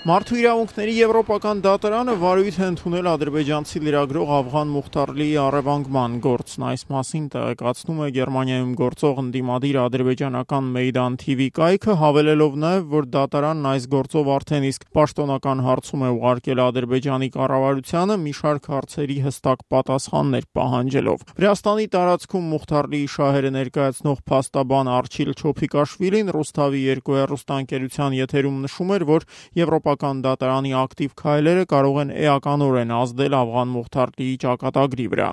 Մարդու իրավունքների եվրոպական դատարանը վարույթ է ընդունել ադրբեջանցի լրագրող Ավղան Մուխթարլիի առևանգման գործն։ Այս մասին տեղեկացնում է Գերմանիայում գործող ընդդիմադիր ադրբեջանական Meydan TV կայքը, հավելելով նաև, որ դատարանն այս գործով արդեն իսկ պաշտոնական հարցում է ուղարկել Ադրբեջանի կառավարությանը մի շարք հարցերի հստակ պատասխաններ պահանջելով։ Վրաստանի տարածքում Մուխթարլիի շահերը ներկայացնող փաստաբան Արչիլ Չոփիկաշվիլին Ռուսթավի 2 հեռուստաընկերության եթերում նշում էր, որ Եվրոպական դատարանի ակտիվ քայլերը կարող են էականորեն ազդել Ավղան Մուխթարլիի ճակատագրի վրա։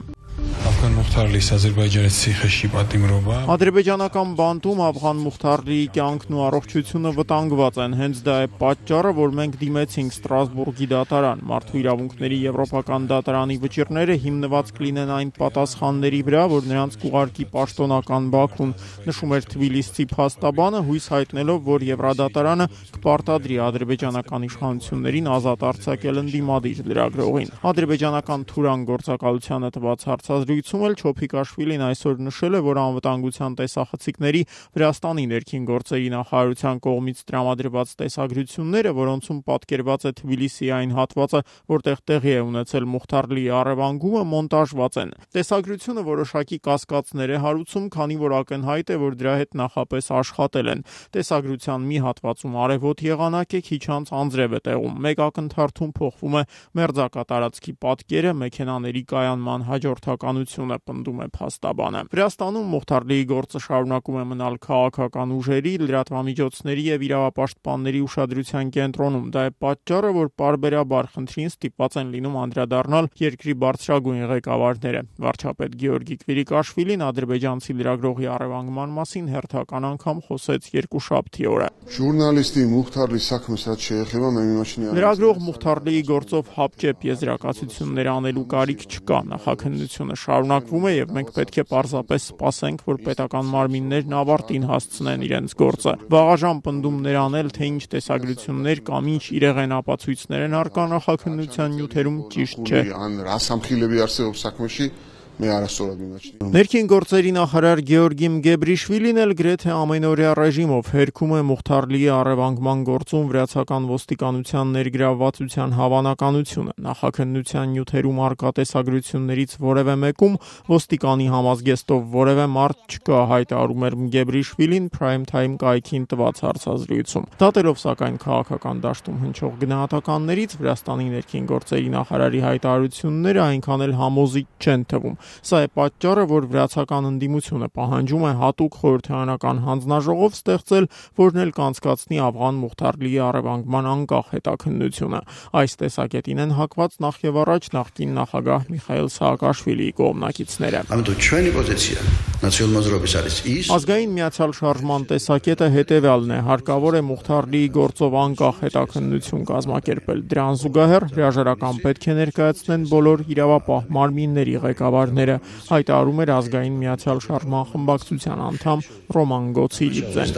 Ադրբեջանական բանտում Ավղան Մուխթարլիի կյանքն ու առողջությունը վտանգված են, հենց դա է պատճառը, որ մենք դիմեցինք Ստրասբուրգի դատարան։ Մարդու իրավունքների եվրոպական դատարանի վճիռները հիմնված կլինեն այն պատասխանների վրա, որ նրանց կուղարկի պաշտոնական Բաքուն, նշում էր թբիլիսցի փաստաբանը, հույս հայտնելով, որ Եվրադատարանը կպարտադրի ադրբեջանական իշխանություններին ազատ արձակել ընդդիմադիր լրագրողին։ Ադրբեջանական Թուրան գործակալությանը տված հարցազրույցում էլ Չոփիկաշվիլին այսօր նշել է, որ անվտանգության տեսախցիկների Վրաստանի ներքին գործերի նախարարության կողմից տրամադրված տեսագրությունները, որոնցում պատկերված է Թբիլիսիի այն հատվածը, որտեղ տեղի է ունեցել Մուխթարլիի առևանգումը, մոնտաժված են։ Տեսագրությունը որոշակի կասկածներ է հարուցում, քանի որ ակնհայտ է, որ դրա հետ նախապես աշխատել են։ Տեսագրության մի հատվածում արևոտ եղանակ է, քիչ անց անձրև է տեղում։ Մեկ ակնթարթում փոխվում է մերձակա տարածքի պատկերը, մեքենաների կայանման հաջորդականությունը, պնդում է փաստաբանը։ Վրաստանում Մուխթարլիի գործը շարունակում է մնալ քաղաքական ուժերի, լրատվամիջոցների եւ իրավապաշտպանների ուշադրության կենտրոնում։ Դա է պատճառը, որ պարբերաբար խնդրին ստիպված են լինում անդրադառնալ երկրի բարձրագույն ղեկավարները։ Վարչապետ Գեորգի Կվիրիկաշվիլին ադրբեջանցի լրագրողի առևանգման մասին հերթական անգամ խոսեց երկուշաբթի օրը։ Լրագրող Մուխթարլիի գործով հապճեպ եզրակացություններ անելու կարիք չկա։ Նախաքննությունը շարունակվում է եւ մենք պետք է պարզապես սպասենք, որ պետական մարմիններն ավարտին հասցնեն իրենց գործը։ Վաղաժամ պնդումներ անել, թե ինչ տեսագրություններ կամ ինչ իրեղեն ապացույցներ են առկա նախաքննության նյութերում, ճիշտ չէ։ Ներքին գործերի նախարար Գեորգի Մգեբրիշվիլին էլ գրեթե ամենօրյա ռեժիմով հերքում է Մուխթարլիի առևանգման գործում վրացական ոստիկանության ներգրավվածության հավանականությունը։ Նախաքննության նյութերում առկա տեսագրություններից որևէ մեկում ոստիկանի համազգեստով որևէ մարդ չկա, հայտարարում էր Մգեբրիշվիլին Prime Time կայքին տված հարցազրույցում։ Դատելով սակայն քաղաքական դաշտում հնչող գնահատականներից Վրաստանի ներքին գործերի նախարարի հայտարարությունները այնքան էլ համոզիչ չեն թվում։ Սա է պատճառը, որ վրացական ընդդիմությունը պահանջում է հատուկ խորհրդարանական հանձնաժողով ստեղծել, որն էլ կանցկացնի Ավղան Մուխթարլիի առևանգման անկախ հետաքննությունը։ Այս տեսակետին են հակված նախ եւ առաջ նախկին նախագահ Միխայիլ Սաակաշվիլիի կողմնակիցները։ Ազգային միացյալ շարժման տեսակետը հետևյալն է. հարկավոր է Մուխթարլիի գործով անկախ հետաքննություն կազմակերպել։ Դրան զուգահեռ հրաժարական պետք է ներկայացնեն բոլոր իրավապահ մարմինների ղեկավարները, հայտարարում էր Ազգային միացյալ շարժման խմբակցության անդամ Ռոման Գոցիրիձեն։